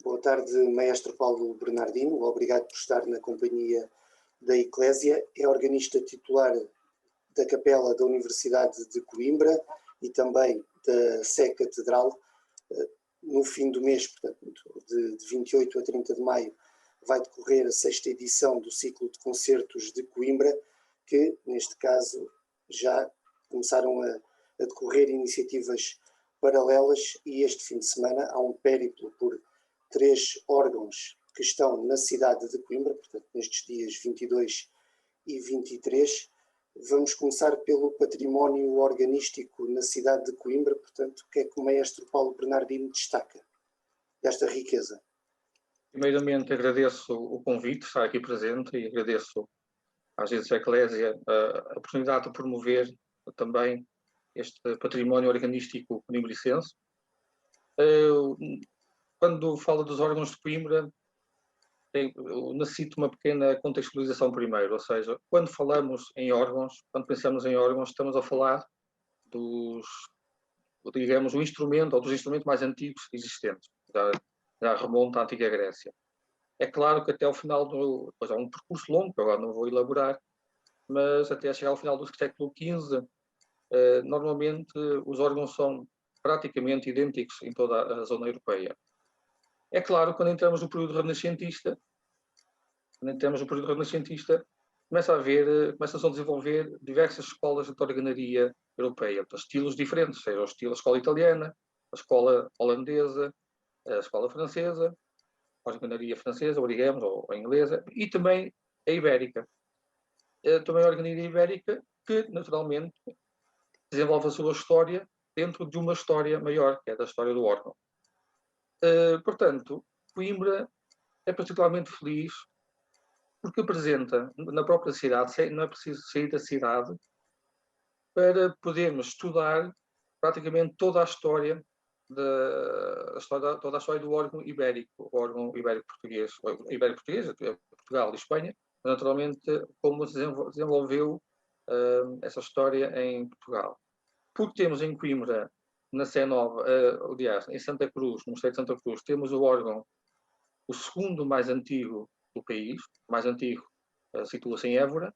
Boa tarde, Maestro Paulo Bernardino. Obrigado por estar na companhia da Eclésia. É organista titular da Capela da Universidade de Coimbra e também da Sé Catedral. No fim do mês, portanto, de 28 a 30 de maio, vai decorrer a 6ª edição do ciclo de concertos de Coimbra, que, neste caso, já começaram a decorrer iniciativas paralelas, e este fim de semana há um périplo por 3 órgãos que estão na cidade de Coimbra, portanto, nestes dias 22 e 23. Vamos começar pelo património organístico na cidade de Coimbra, portanto, o que é que o Maestro Paulo Bernardino destaca desta riqueza? Primeiramente, agradeço o convite de estar aqui presente e agradeço à Agência Eclésia a oportunidade de promover também este património organístico coimbricense. Quando falo dos órgãos de Coimbra, eu necessito uma pequena contextualização primeiro, ou seja, quando falamos em órgãos, quando pensamos em órgãos, estamos a falar digamos, o instrumento ou dos instrumentos mais antigos existentes, já remonta à Antiga Grécia. É claro que até ao final pois há um percurso longo, que agora não vou elaborar, mas até chegar ao final do século XV, normalmente os órgãos são praticamente idênticos em toda a zona europeia. É claro que quando entramos no período renascentista, começam a desenvolver diversas escolas de organaria europeia, estilos diferentes, seja a escola italiana, a escola holandesa, a escola francesa, a organaria francesa, ou digamos, ou a inglesa, e também a ibérica. Também a organaria ibérica, que naturalmente desenvolve a sua história dentro de uma história maior, que é da história do órgão. Portanto, Coimbra é particularmente feliz porque apresenta na própria cidade, não é preciso sair da cidade, para podermos estudar praticamente toda a história do órgão ibérico, o órgão ibérico-português, Portugal e Espanha, naturalmente como se desenvolveu essa história em Portugal. Porque temos em Coimbra, na Sé Nova, aliás, em Santa Cruz, no Mosteiro de Santa Cruz, temos o órgão, o segundo mais antigo do país, o mais antigo situa-se em Évora,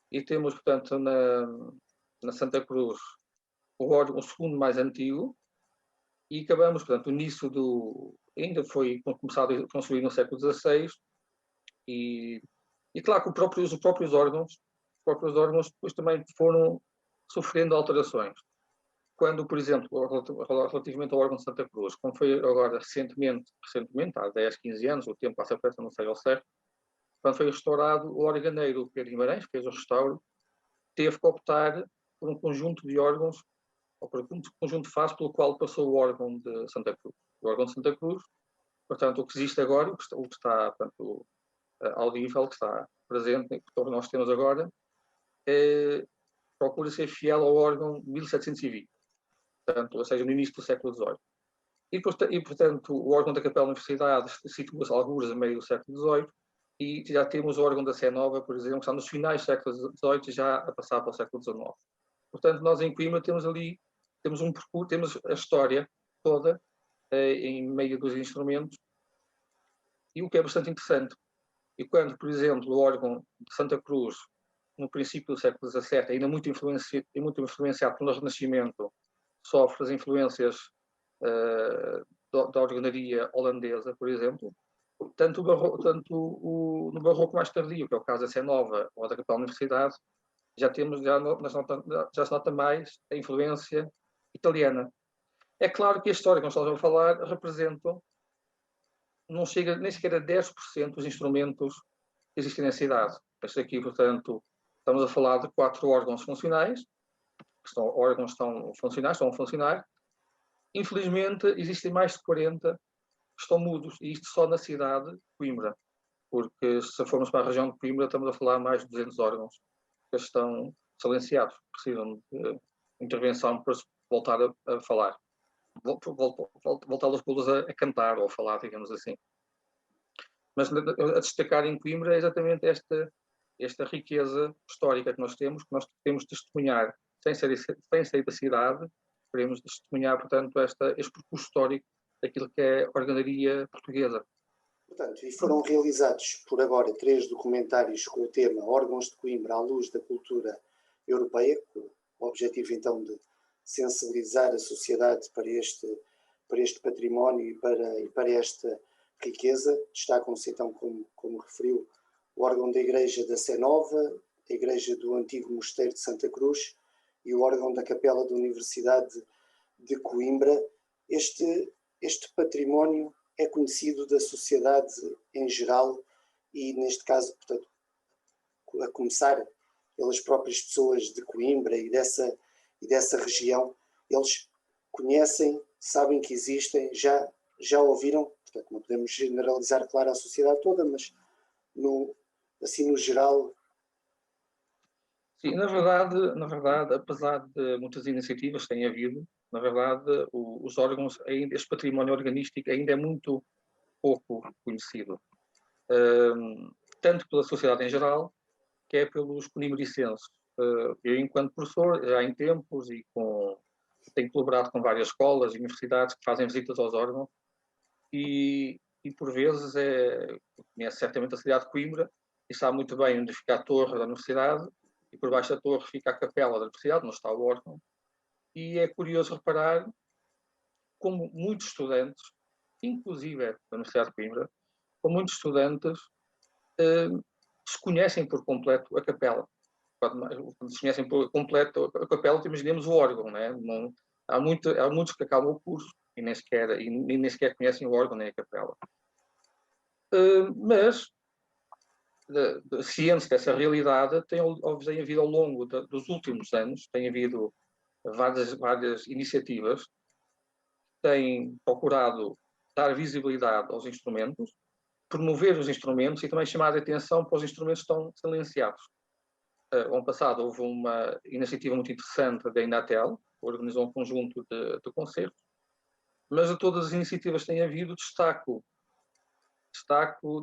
e temos, portanto, na Santa Cruz, o segundo mais antigo, e acabamos, portanto, o início ainda foi começado a construir no século XVI, e claro que os próprios órgãos depois também foram sofrendo alterações. Quando, por exemplo, relativamente ao órgão de Santa Cruz, como foi agora recentemente, há 10, 15 anos, o tempo passa pressa, não sei ao certo, quando foi restaurado, o organeiro Pedro Guimarães, que fez o restauro, teve que optar por um conjunto de órgãos, ou por um conjunto de fases pelo qual passou o órgão de Santa Cruz. O órgão de Santa Cruz, portanto, o que existe agora, o que está portanto, audível, que está presente, que nós temos agora, procura ser fiel ao órgão 1720, portanto, ou seja, no início do século XVIII. E, portanto, o órgão da Capela da Universidade situa-se algures a meio do século XVIII, e já temos o órgão da Sé Nova, por exemplo, que está nos finais do século XVIII, já a passar para o século XIX. Portanto, nós em Coimbra temos um percurso, temos a história toda em meio dos instrumentos, e o que é bastante interessante. E quando, por exemplo, o órgão de Santa Cruz, no princípio do século XVII, ainda muito influenciado pelo Renascimento, sofre as influências da organaria holandesa, por exemplo, tanto no barroco mais tardio, que é o caso da Sé Nova ou da Capela da Universidade, já se nota mais a influência italiana. É claro que a história que nós estamos a falar representam, não chega nem sequer a 10% dos instrumentos que existem na cidade. Este aqui, portanto, estamos a falar de 4 órgãos funcionais, estão a funcionar. Infelizmente, existem mais de 40 que estão mudos, e isto só na cidade de Coimbra, porque se formos para a região de Coimbra, estamos a falar mais de 200 órgãos que estão silenciados, precisam de intervenção para voltar a falar, voltá-los a cantar ou a falar, digamos assim. Mas a destacar em Coimbra é exatamente esta riqueza histórica que nós temos de testemunhar, sem sair da cidade, queremos testemunhar, portanto, este percurso histórico daquilo que é a organaria portuguesa. Portanto, e foram realizados por agora 3 documentários com o tema Órgãos de Coimbra à luz da cultura europeia, com o objetivo então de sensibilizar a sociedade para este património e para esta riqueza. Destacam-se então, como referiu, o órgão da Igreja da Sé Nova, a Igreja do Antigo Mosteiro de Santa Cruz e o órgão da Capela da Universidade de Coimbra. Este património é conhecido da sociedade em geral e, neste caso, portanto, a começar pelas próprias pessoas de Coimbra e dessa região, eles conhecem, sabem que existem, já ouviram, portanto, não podemos generalizar, claro, a sociedade toda, mas assim no geral. Sim, na verdade, apesar de muitas iniciativas que têm havido, na verdade, os órgãos, ainda, este património organístico ainda é muito pouco conhecido, tanto pela sociedade em geral, que é pelos coimbricenses. Eu, enquanto professor, já em tempos e tenho colaborado com várias escolas e universidades que fazem visitas aos órgãos e por vezes conhece certamente a cidade de Coimbra e sabe muito bem onde fica a torre da universidade e por baixo da torre fica a capela da universidade, onde está o órgão. E é curioso reparar como muitos estudantes, inclusive da Universidade de Coimbra, como muitos estudantes desconhecem por completo a capela. Quando desconhecem por completo a capela, imaginemos o órgão, né? Não, há muitos que acabam o curso e nem sequer conhecem o órgão nem a capela. Mas, ciente dessa realidade, tem havido ao longo dos últimos anos, tem havido várias iniciativas que têm procurado dar visibilidade aos instrumentos, promover os instrumentos e também chamar a atenção para os instrumentos que estão silenciados. Ano passado houve uma iniciativa muito interessante da Inatel, que organizou um conjunto de concertos, mas de todas as iniciativas que têm havido, destaco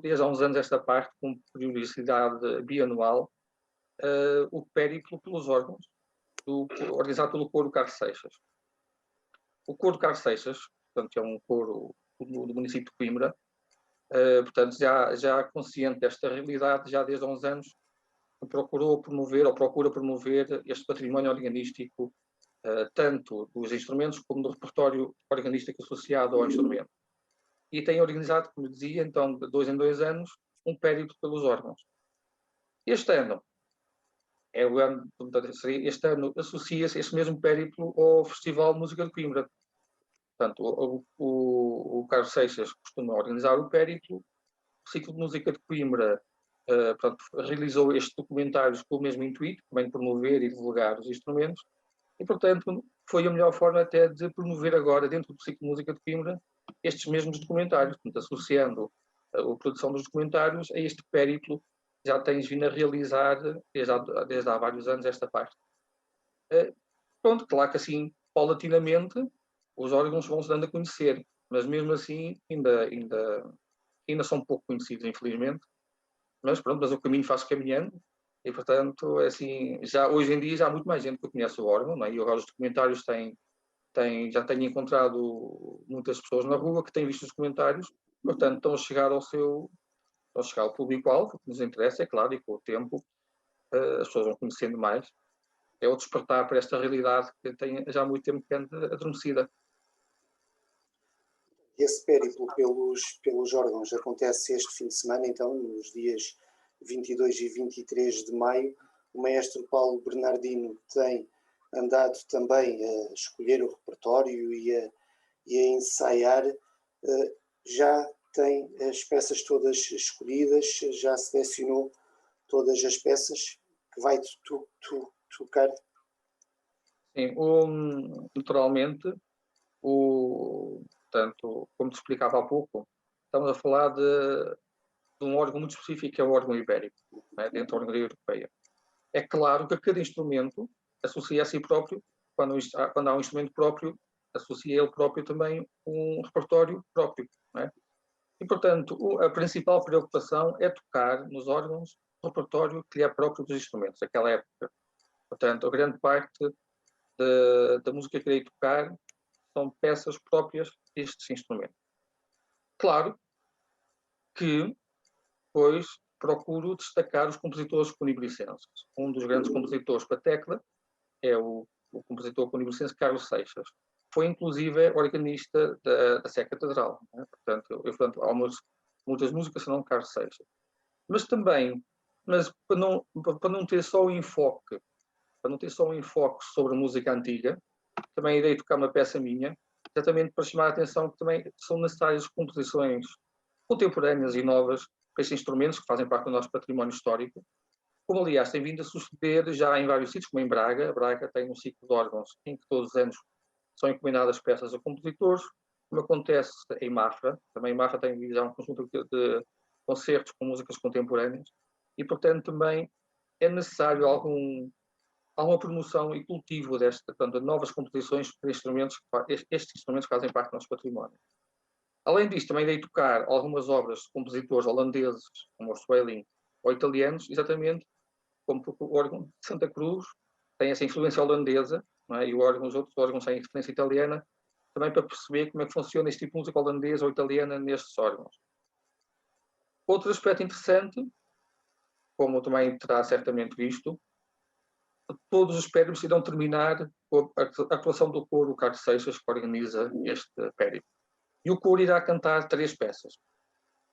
desde há uns anos esta parte, com periodicidade bianual, o périplo pelos órgãos, organizado pelo Coro Carlos Seixas. O Coro Carlos Seixas, portanto, é um coro do município de Coimbra, portanto, já consciente desta realidade, já desde há uns anos, procura promover este património organístico, tanto dos instrumentos como do repertório organístico associado ao instrumento. E tem organizado, como dizia, então, de 2 em 2 anos, um périplo pelos órgãos. Este ano associa-se este mesmo périplo ao Festival de Música de Coimbra. Portanto, o Carlos Seixas costuma organizar o périplo, o Ciclo de Música de Coimbra portanto, realizou estes documentários com o mesmo intuito, também de promover e divulgar os instrumentos, e, portanto, foi a melhor forma até de promover agora, dentro do Ciclo de Música de Coimbra, estes mesmos documentários, portanto, associando a produção dos documentários a este périplo já tens vindo a realizar desde há vários anos esta parte. Pronto, claro que assim, paulatinamente, os órgãos vão se dando a conhecer, mas mesmo assim ainda são pouco conhecidos, infelizmente. Mas pronto, mas o caminho faz caminhando e, portanto, assim, hoje em dia já há muito mais gente que conhece o órgão, não é? E agora os documentários já tenho encontrado muitas pessoas na rua que têm visto os documentários, portanto, estão a chegar ao público-alvo, que nos interessa, é claro, e com o tempo as pessoas vão conhecendo mais. É o despertar para esta realidade que tem já há muito tempo que anda adormecida. Esse périplo pelos órgãos acontece este fim de semana, então, nos dias 22 e 23 de maio. O maestro Paulo Bernardino tem andado também a escolher o repertório e a ensaiar. Já tem as peças todas escolhidas, já selecionou todas as peças que vai tocar? Sim, naturalmente, portanto, como te explicava há pouco, estamos a falar de um órgão muito específico, que é o órgão ibérico, né, dentro da organaria europeia. É claro que cada instrumento associa a si próprio, quando há um instrumento próprio, associa ele próprio também um repertório próprio. Né? E, portanto, a principal preocupação é tocar nos órgãos o repertório que lhe é próprio dos instrumentos, daquela época. Portanto, a grande parte da música que irei tocar são peças próprias destes instrumentos. Claro que, pois, procuro destacar os compositores cunibricenses. Um dos grandes compositores para tecla é o compositor cunibricense Carlos Seixas. Foi, inclusive, organista da Sé Catedral. Né? Portanto, há muitas músicas que não Carlos Seixas. Mas também, para não ter só o enfoque, sobre música antiga, também irei tocar uma peça minha, exatamente para chamar a atenção que também são necessárias composições contemporâneas e novas para estes instrumentos que fazem parte do nosso património histórico, como aliás tem vindo a suceder já em vários sítios, como em Braga. Braga tem um ciclo de órgãos em que todos os anos são encomendadas peças a compositores, como acontece em Mafra. Também em Mafra tem já um conjunto de concertos com músicas contemporâneas e, portanto, também é necessário alguma promoção e cultivo de novas composições para estes instrumentos que fazem parte do nosso património. Além disto, também irei tocar algumas obras de compositores holandeses, como o Sweelinck, ou italianos, exatamente como o órgão de Santa Cruz tem essa influência holandesa, não é? E os outros órgãos têm influência italiana, também para perceber como é que funciona este tipo de música holandesa ou italiana nestes órgãos. Outro aspecto interessante, como também terá certamente visto, todos os périplos irão terminar com a atuação do coro Carlos Seixas, que organiza este périplo. E o coro irá cantar 3 peças.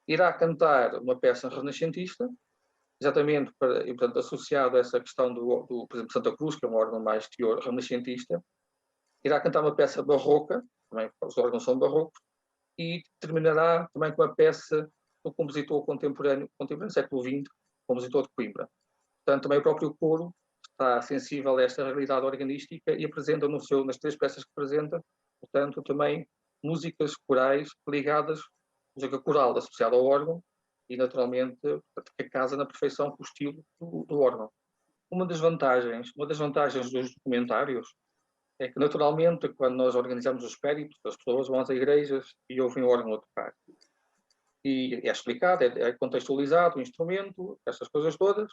Irá cantar uma peça renascentista, exatamente portanto, associado a essa questão por exemplo, Santa Cruz, que é um órgão mais teor renascentista. Irá cantar uma peça barroca, também os órgãos são barrocos, e terminará também com uma peça do compositor contemporâneo do século XX, compositor de Coimbra. Portanto, também o próprio coro está sensível a esta realidade organística e apresenta nas 3 peças que apresenta, portanto, também músicas corais ligadas, música coral associada ao órgão e, naturalmente, que casa na perfeição com o estilo do órgão. Uma das vantagens dos documentários é que, naturalmente, quando nós organizamos os périplos, as pessoas vão às igrejas e ouvem o órgão a tocar. E é explicado, é contextualizado o instrumento, essas coisas todas,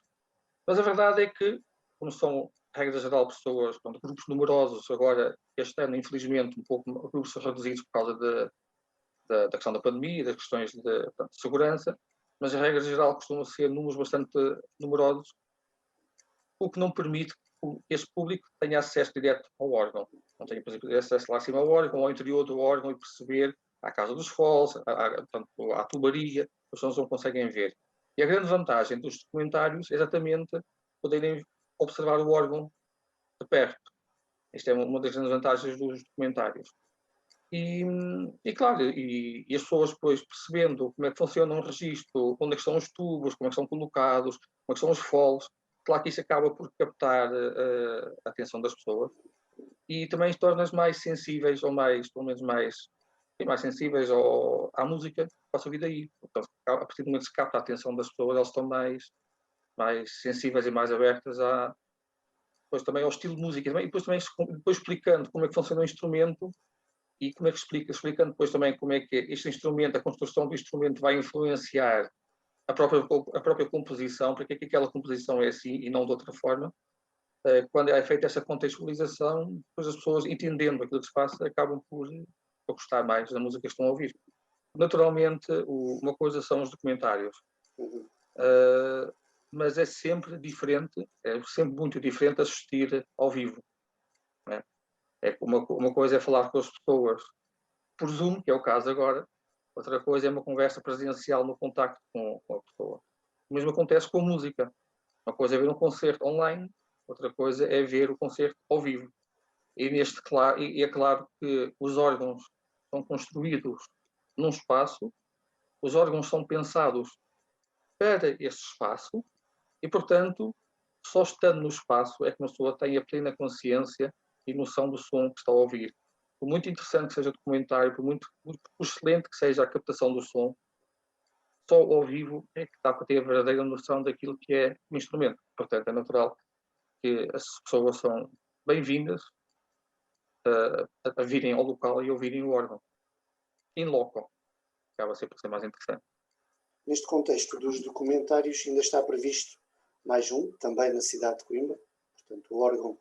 mas a verdade é que, como são, regra geral, pessoas, grupos numerosos, agora, este ano, infelizmente, grupos reduzidos por causa da questão da pandemia e das questões de segurança, mas a regra geral costuma ser números bastante numerosos, o que não permite que este público tenha acesso direto ao órgão. Não tenha, por exemplo, acesso lá acima ao órgão, ao interior do órgão e perceber à casa dos foles, à tubaria, as pessoas não conseguem ver. E a grande vantagem dos documentários é exatamente poderem observar o órgão de perto. Esta é uma das grandes vantagens dos documentários. E claro, e as pessoas depois percebendo como é que funciona um registro, onde é que estão os tubos, como é que são colocados, como é que são os foles, claro que isso acaba por captar a atenção das pessoas e também torna-as mais sensíveis, ou pelo menos mais sensíveis à música que possa vir daí. Portanto, a partir do momento que se capta a atenção das pessoas, elas estão mais sensíveis e mais abertas depois também ao estilo de música. E depois explicando como é que funciona o instrumento e como é que explicando depois também como é que este instrumento, a construção do instrumento vai influenciar a própria composição, porque é que aquela composição é assim e não de outra forma. Quando é feita essa contextualização, depois as pessoas, entendendo aquilo que se passa, acabam por gostar mais da música que estão a ouvir. Naturalmente, uma coisa são os documentários, mas é sempre diferente, é sempre muito diferente assistir ao vivo. Né? Uma coisa é falar com as pessoas por Zoom, que é o caso agora, outra coisa é uma conversa presencial no contacto com a pessoa. O mesmo acontece com música. Uma coisa é ver um concerto online, outra coisa é ver o concerto ao vivo. E é claro que os órgãos são construídos num espaço, os órgãos são pensados para esse espaço e, portanto, só estando no espaço é que uma pessoa tem a plena consciência e noção do som que está a ouvir. Por muito interessante que seja o documentário, por excelente que seja a captação do som, só ao vivo é que dá para ter a verdadeira noção daquilo que é o instrumento. Portanto, é natural que as pessoas são bem-vindas a virem ao local e ouvirem o órgão. In loco. Acaba sempre por ser mais interessante. Neste contexto dos documentários ainda está previsto mais um, também na cidade de Coimbra, portanto o órgão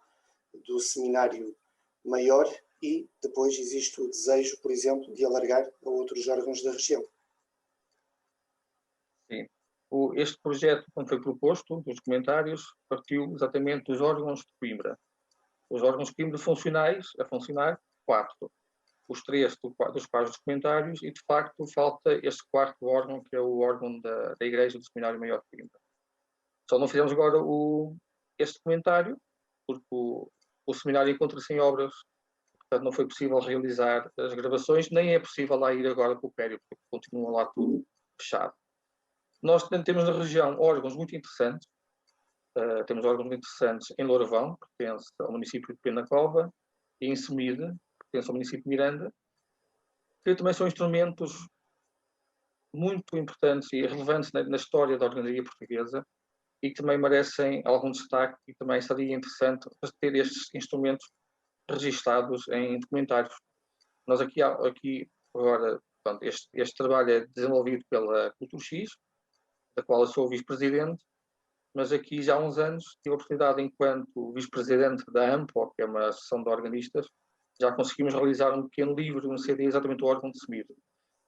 do Seminário Maior, e depois existe o desejo, por exemplo, de alargar a outros órgãos da região. Este projeto, quando foi proposto, dos documentários, partiu exatamente dos órgãos de Coimbra. Os órgãos de Coimbra funcionais, a funcionar, 4. Os 3 dos quais documentários, e de facto falta este 4º órgão, que é o órgão da Igreja do Seminário Maior de Coimbra. Só não fizemos agora este documentário, porque o seminário encontra-se em obras, portanto não foi possível realizar as gravações, nem é possível lá ir agora para o Pério, porque continua lá tudo fechado. Nós temos na região órgãos muito interessantes. Temos órgãos muito interessantes em Louravão, que pertence ao município de Penacova, e em Semide, que pertence ao município de Miranda, que também são instrumentos muito importantes e relevantes na história da organaria portuguesa e que também merecem algum destaque, e também seria interessante ter estes instrumentos registados em documentários. Nós aqui agora, portanto, este trabalho é desenvolvido pela Cultura X, da qual eu sou vice-presidente, mas aqui já há uns anos tive a oportunidade, enquanto vice-presidente da AMPO, que é uma associação de organistas, já conseguimos realizar um pequeno livro, um CD, exatamente o órgão de Semide.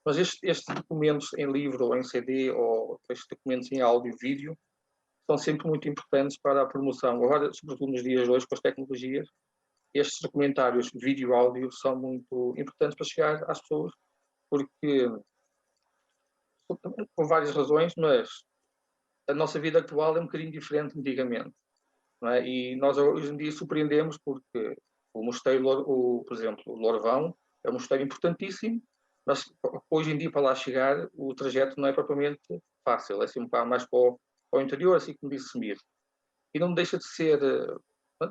Mas estes documentos em livro ou em CD, ou estes documentos em áudio e vídeo, são sempre muito importantes para a promoção. Agora, sobretudo nos dias de hoje, com as tecnologias, estes documentários, vídeo e áudio, são muito importantes para chegar às pessoas, porque, por várias razões, mas a nossa vida atual é um bocadinho diferente de antigamente. Não é? E nós hoje em dia surpreendemos porque o mosteiro, por exemplo, o Louravão, é um mosteiro importantíssimo, mas hoje em dia para lá chegar o trajeto não é propriamente fácil, é assim um bocado mais para o interior, assim como disse Semir. E não deixa de ser,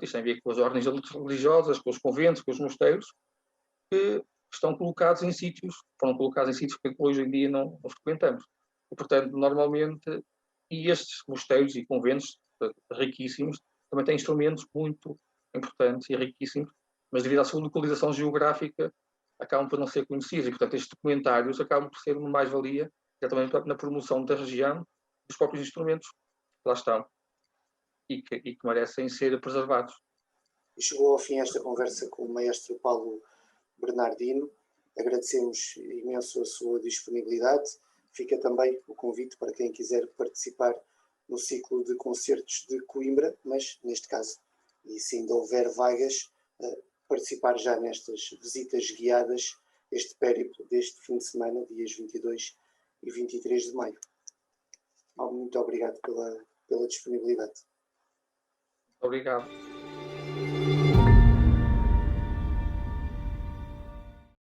isto tem a ver com as ordens religiosas, com os conventos, com os mosteiros, que estão colocados em sítios, foram colocados em sítios que hoje em dia não frequentamos. E, portanto, normalmente, e estes mosteiros e conventos riquíssimos, também têm instrumentos muito importantes e riquíssimos, mas devido à sua localização geográfica, acabam por não ser conhecidos. E, portanto, estes documentários acabam por ser uma mais-valia, também na promoção da região, dos próprios instrumentos que lá estão e que merecem ser preservados. E chegou ao fim esta conversa com o maestro Paulo Bernardino. Agradecemos imenso a sua disponibilidade. Fica também o convite para quem quiser participar no ciclo de concertos de Coimbra, mas neste caso, e se ainda houver vagas, participar já nestas visitas guiadas, este périplo deste fim de semana, dias 22 e 23 de maio. Muito obrigado pela disponibilidade. Obrigado.